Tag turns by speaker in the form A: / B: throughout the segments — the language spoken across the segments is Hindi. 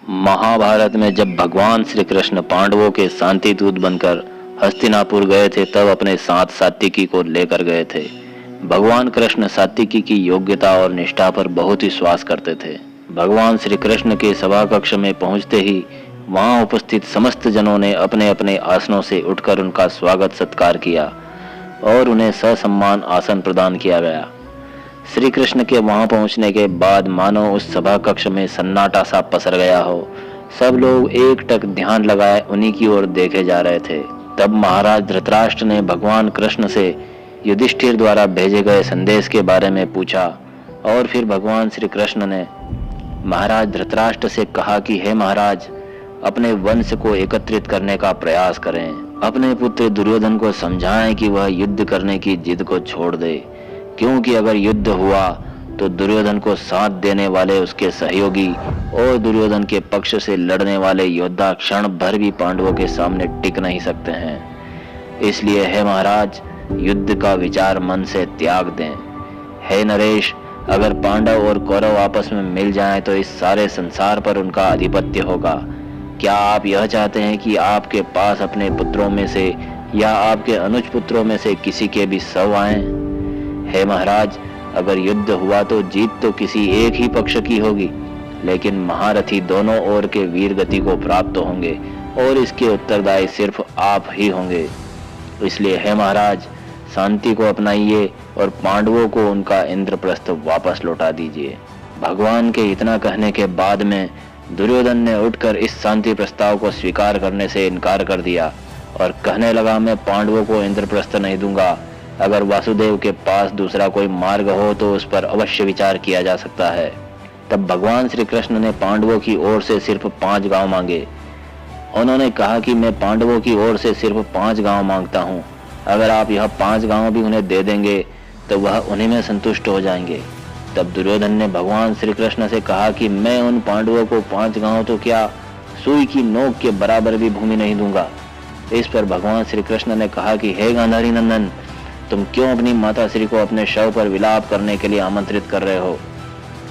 A: महाभारत में जब भगवान श्री कृष्ण पांडवों के शांति दूत बनकर हस्तिनापुर गए थे तब अपने साथ सात्विकी को लेकर गए थे। भगवान कृष्ण सात्विकी की योग्यता और निष्ठा पर बहुत ही विश्वास करते थे। भगवान श्री कृष्ण के सभा कक्ष में पहुंचते ही वहां उपस्थित समस्त जनों ने अपने अपने आसनों से उठकर उनका स्वागत सत्कार किया और उन्हें ससम्मान आसन प्रदान किया गया। श्री कृष्ण के वहां पहुंचने के बाद मानो उस सभा कक्ष में सन्नाटा सा पसर गया हो। सब लोग एकटक ध्यान लगाए उन्हीं की ओर देखे जा रहे थे। तब महाराज धृतराष्ट्र ने भगवान कृष्ण से युधिष्ठिर द्वारा भेजे गए संदेश के बारे में पूछा और फिर भगवान श्री कृष्ण ने महाराज धृतराष्ट्र से कहा कि हे महाराज, अपने वंश को एकत्रित करने का प्रयास करें। अपने पुत्र दुर्योधन को समझाएं कि वह युद्ध करने की जिद को छोड़ दे, क्योंकि अगर युद्ध हुआ तो दुर्योधन को साथ देने वाले उसके सहयोगी और दुर्योधन के पक्ष से लड़ने वाले योद्धा क्षण भर भी पांडवों के सामने टिक नहीं सकते हैं। इसलिए हे महाराज, युद्ध का विचार मन से त्याग दें। हे नरेश, अगर पांडव और कौरव आपस में मिल जाएं तो इस सारे संसार पर उनका आधिपत्य होगा। क्या आप यह चाहते हैं कि आपके पास अपने पुत्रों में से या आपके अनुज पुत्रों में से किसी के भी शव आएं? हे महाराज, अगर युद्ध हुआ तो जीत तो किसी एक ही पक्ष की होगी, लेकिन महारथी दोनों ओर के वीर गति को प्राप्त होंगे और इसके उत्तरदायी सिर्फ आप ही होंगे। इसलिए हे महाराज, शांति को अपनाइए और पांडवों को उनका इंद्रप्रस्थ वापस लौटा दीजिए। भगवान के इतना कहने के बाद में दुर्योधन ने उठकर इस शांति प्रस्ताव को स्वीकार करने से इनकार कर दिया और कहने लगा, मैं पांडवों को इंद्रप्रस्थ नहीं दूंगा। अगर वासुदेव के पास दूसरा कोई मार्ग हो तो उस पर अवश्य विचार किया जा सकता है। तब भगवान श्री कृष्ण ने पांडवों की ओर से सिर्फ 5 गांव मांगे। उन्होंने कहा कि मैं पांडवों की ओर से सिर्फ 5 गांव मांगता हूं। अगर आप यह 5 गांव भी उन्हें दे देंगे तो वह उन्हीं में संतुष्ट हो जाएंगे। तब दुर्योधन ने भगवान श्री कृष्ण से कहा कि मैं उन पांडवों को 5 गांव तो क्या, सुई की नोक के बराबर भी भूमि नहीं दूंगा। इस पर भगवान श्री कृष्ण ने कहा कि हे गांधारी नंदन, तुम क्यों अपनी माता श्री को अपने शव पर विलाप करने के लिए आमंत्रित कर रहे हो?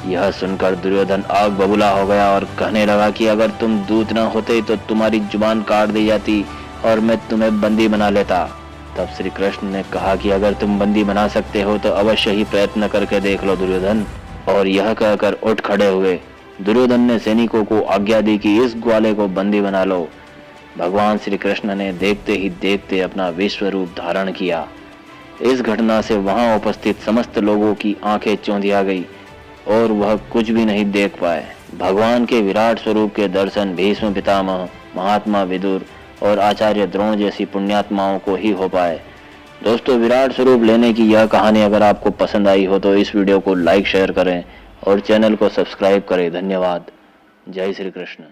A: यह सुनकर दुर्योधन आग बबूला हो गया और कहने लगा कि अगर तुम दूत न होते तो तुम्हारी जुबान काट दी जाती और मैं तुम्हें बंदी बना लेता। तब श्री कृष्ण ने कहा कि अगर तुम बंदी बना सकते हो तो अवश्य ही प्रयत्न करके देख लो दुर्योधन। और यह कहकर उठ खड़े हुए। दुर्योधन ने सैनिकों को आज्ञा दी कि इस ग्वाले को बंदी बना लो। भगवान श्री कृष्ण ने देखते ही देखते अपना विश्व रूप धारण किया। इस घटना से वहां उपस्थित समस्त लोगों की आंखें चौंधिया गई और वह कुछ भी नहीं देख पाए। भगवान के विराट स्वरूप के दर्शन भीष्म पितामह, महात्मा विदुर और आचार्य द्रोण जैसी पुण्यात्माओं को ही हो पाए। दोस्तों, विराट स्वरूप लेने की यह कहानी अगर आपको पसंद आई हो तो इस वीडियो को लाइक शेयर करें और चैनल को सब्सक्राइब करें। धन्यवाद। जय श्री कृष्ण।